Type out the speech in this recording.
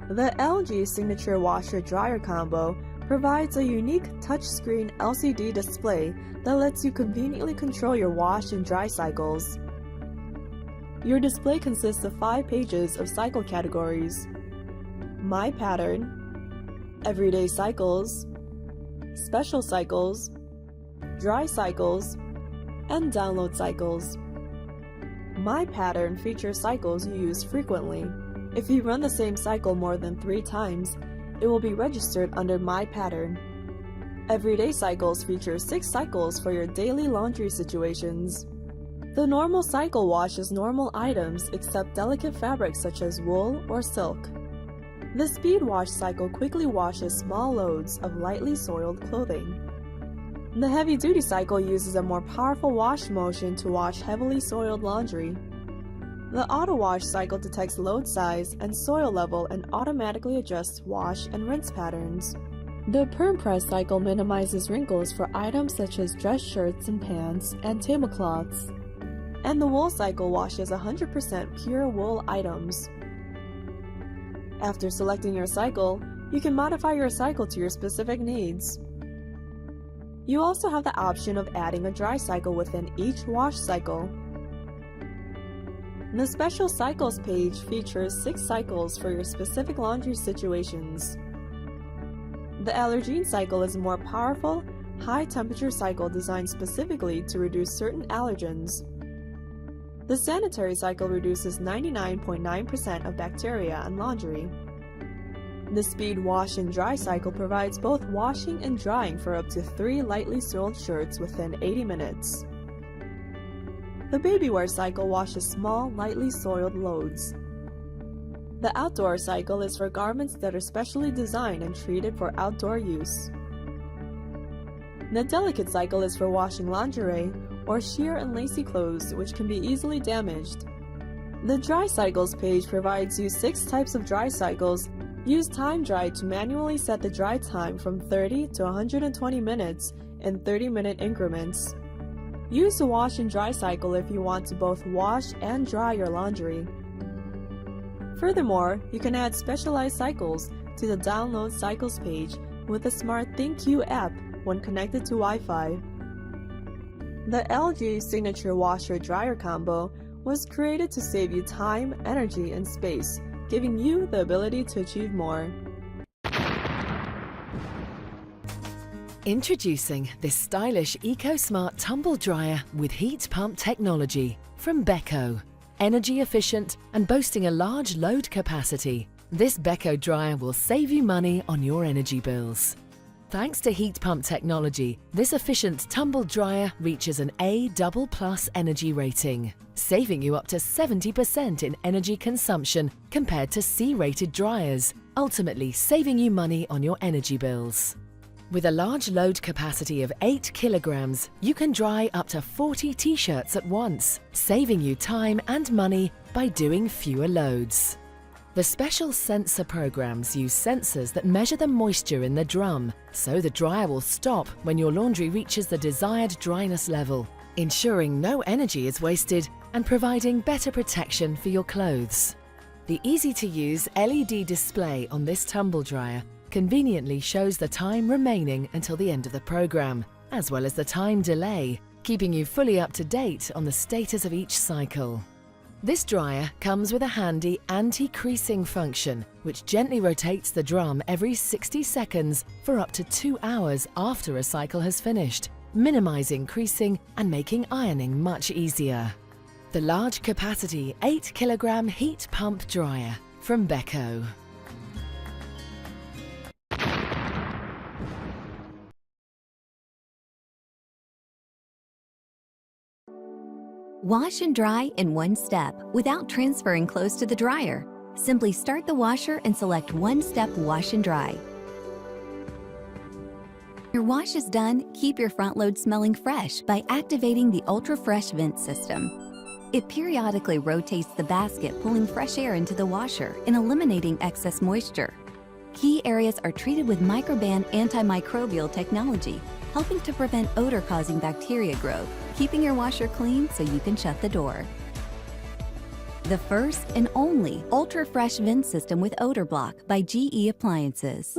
The LG Signature Washer-Dryer combo provides a unique touchscreen LCD display that lets you conveniently control your wash and dry cycles. Your display consists of 5 pages of cycle categories: My Pattern, Everyday Cycles, Special Cycles, Dry Cycles, and Download Cycles. My Pattern features cycles you use frequently. If you run the same cycle more than 3 times, it will be registered under My Pattern. Everyday Cycles feature 6 cycles for your daily laundry situations. The normal cycle washes normal items except delicate fabrics such as wool or silk. The Speed Wash cycle quickly washes small loads of lightly soiled clothing. The Heavy Duty cycle uses a more powerful wash motion to wash heavily soiled laundry. The Auto Wash cycle detects load size and soil level and automatically adjusts wash and rinse patterns. The Perm Press cycle minimizes wrinkles for items such as dress shirts and pants and tablecloths. And the Wool cycle washes 100% pure wool items. After selecting your cycle, you can modify your cycle to your specific needs. You also have the option of adding a dry cycle within each wash cycle. The Special Cycles page features 6 cycles for your specific laundry situations. The Allergene cycle is a more powerful, high-temperature cycle designed specifically to reduce certain allergens. The Sanitary cycle reduces 99.9% of bacteria on laundry. The Speed Wash and Dry cycle provides both washing and drying for up to 3 lightly soiled shirts within 80 minutes. The Baby Wear cycle washes small, lightly soiled loads. The Outdoor cycle is for garments that are specially designed and treated for outdoor use. The Delicate cycle is for washing lingerie or sheer and lacy clothes which can be easily damaged. The Dry Cycles page provides you 6 types of dry cycles. Use Time Dry to manually set the dry time from 30 to 120 minutes in 30-minute increments. Use the Wash and Dry cycle if you want to both wash and dry your laundry. Furthermore, you can add specialized cycles to the Download Cycles page with the Smart ThinQ app when connected to Wi-Fi. The LG Signature Washer-Dryer combo was created to save you time, energy, and space, giving you the ability to achieve more. Introducing this stylish eco-smart tumble dryer with heat pump technology from Beko. Energy efficient and boasting a large load capacity, this Beko dryer will save you money on your energy bills. Thanks to heat pump technology, this efficient tumble dryer reaches an A++ energy rating, saving you up to 70% in energy consumption compared to C-rated dryers, ultimately saving you money on your energy bills. With a large load capacity of 8 kilograms, you can dry up to 40 t-shirts at once, saving you time and money by doing fewer loads. The special sensor programs use sensors that measure the moisture in the drum, so the dryer will stop when your laundry reaches the desired dryness level, ensuring no energy is wasted and providing better protection for your clothes. The easy-to-use LED display on this tumble dryer conveniently shows the time remaining until the end of the program, as well as the time delay, keeping you fully up to date on the status of each cycle. This dryer comes with a handy anti-creasing function, which gently rotates the drum every 60 seconds for up to 2 hours after a cycle has finished, minimizing creasing and making ironing much easier. The large capacity 8 kilogram heat pump dryer from Beko. Wash and dry in one step without transferring clothes to the dryer. Simply start the washer and select one-step wash and dry. Your wash is done, keep your front load smelling fresh by activating the Ultra Fresh Vent system. It periodically rotates the basket, pulling fresh air into the washer and eliminating excess moisture. Key areas are treated with microban antimicrobial technology, helping to prevent odor-causing bacteria growth, keeping your washer clean so you can shut the door. The first and only ultra-fresh vent system with odor block by GE Appliances.